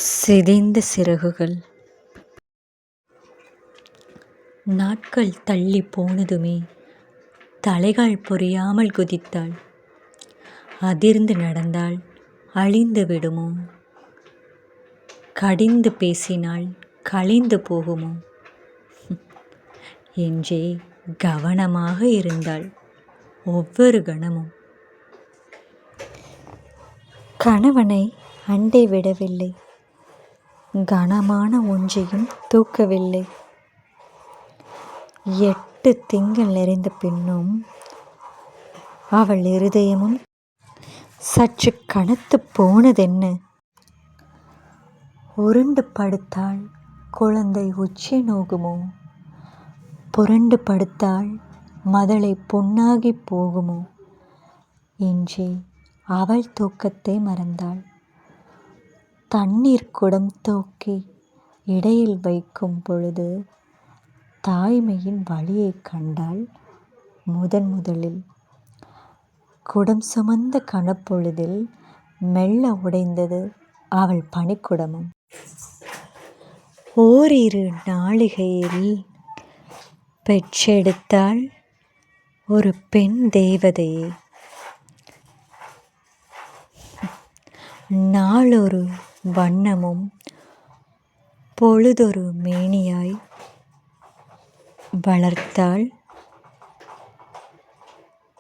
சிதைந்த சிறகுகள். நாட்கள் தள்ளி போனதுமே தலைகால் புரியாமல் குதித்தாள். அதிர்ந்து நடந்தால் அழிந்து விடுமோ? கடிந்து பேசினால் கலைந்து போகுமோ என்றே கவனமாக இருந்தாள் ஒவ்வொரு கணமும். கணவனை அண்டை விடவில்லை, கனமான ஒன்றையும் தூக்கவில்லை. 8 திங்கள் நிறைந்த பின்னும் அவள் இருதயமும் சற்று கனத்து போனதென்ன? உருண்டு படுத்தால் குழந்தை உச்சி நோகுமோ? புரண்டு படுத்தால் மதலை புண்ணாகி போகுமோ என்றே அவள் தூக்கத்தை மறந்தாள். தண்ணீர் குடம் தூக்கி இடையில் வைக்கும் பொழுது தாய்மையின் வழியை கண்டாள் முதலில். குடம் சுமந்த கனப்பொழுதில் மெல்ல உடைந்தது அவள் பனிக்குடமும். ஓரிரு நாளிகையில் பெற்றெடுத்தாள் ஒரு பெண் தேவதையை. நாளொரு வண்ணமும் பொழுதொரு மேனியாய் வளர்த்தாள்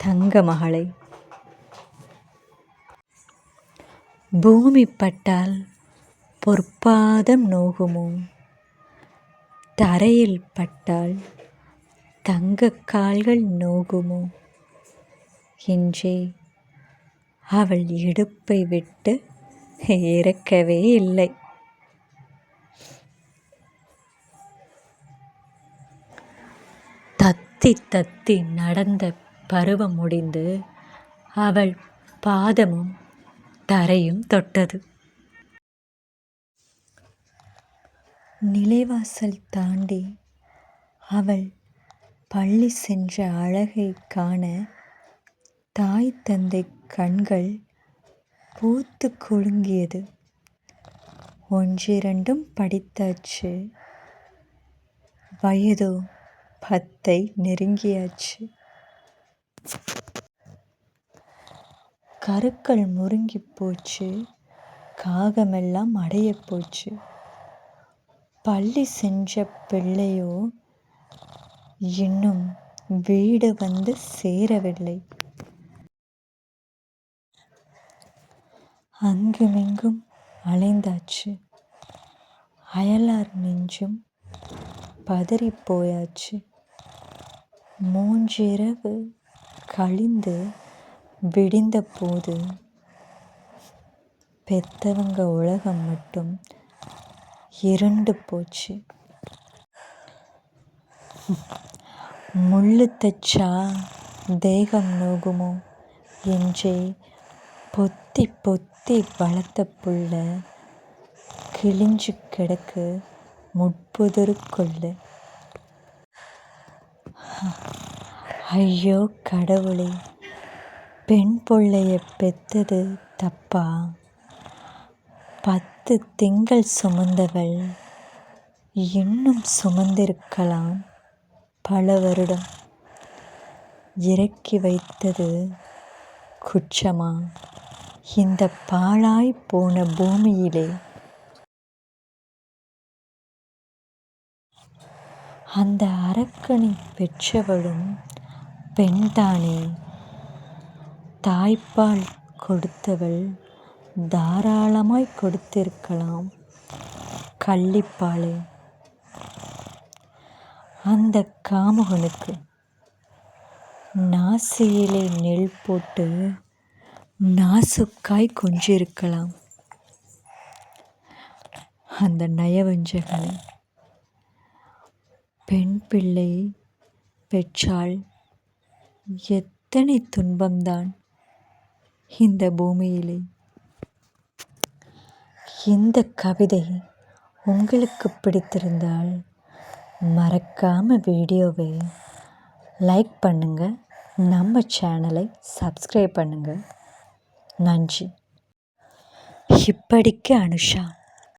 தங்க மகளை. பூமி பட்டால் பொற்பாதம் நோகுமோ? தரையில் பட்டால் தங்க கால்கள் நோகுமோ என்றே அவள் இடுப்பை விட்டு இறக்கவே இல்லை. தத்தி தத்தி நடந்த பருவம் முடிந்து அவள் பாதமும் தரையும் தொட்டது. நிலைவாசல் தாண்டி அவள் பள்ளி சென்ற அழகை காண தாய் தந்தை கண்கள் பூத்து குலுங்கியது. 1 படித்தாச்சு, வயதோ 10 நெருங்கியாச்சு. கருக்கள் முறுங்கி போச்சு, காகமெல்லாம் அடைய போச்சு. பள்ளி சென்ற பிள்ளையோ இன்னும் வீடு வந்து சேரவில்லை. அங்குமிங்கும் அலைந்தாச்சு, அயலார் நெஞ்சும் பதறி போயாச்சு. 3 இரவு கழிந்து விடிந்த போது பெத்தவங்க உலகம் மட்டும் இருண்டு போச்சு. முள்ளு தச்சா தேகம் நோகுமோ என்றே பொத்தி பொத்தி வளர்த்த புள்ள கிழிஞ்சு கிடக்கு முட்புதருக்குள்ள. ஐயோ கடவுளே, பெண் பிள்ளைய பெத்தது தப்பா? 10 திங்கள் சுமந்தவள் இன்னும் சுமந்திருக்கலாம் பல வருடம். இறக்கி வைத்தது குற்றமா இந்த பாழாய் போன பூமியிலே? அந்த அரக்கனை பெற்றவளும் பெண்தானே. தாய்ப்பால் கொடுத்தவள் தாராளமாய் கொடுத்திருக்கலாம் கள்ளிப்பாலை. அந்த காமுகனுக்கு நாசியிலே நெல் போட்டு நாசுக்காய் கொஞ்சிருக்கலாம் அந்த நயவஞ்சகனை. பெண் பிள்ளை பெற்றால் எத்தனை துன்பம்தான் இந்த பூமியிலே. இந்த கவிதை உங்களுக்கு பிடித்திருந்தால் மறக்காம வீடியோவை லைக் பண்ணுங்க, நம்ம சேனலை சப்ஸ்கிரைப் பண்ணுங்க. நன்றி. இப்படிக்கு அனுஷா.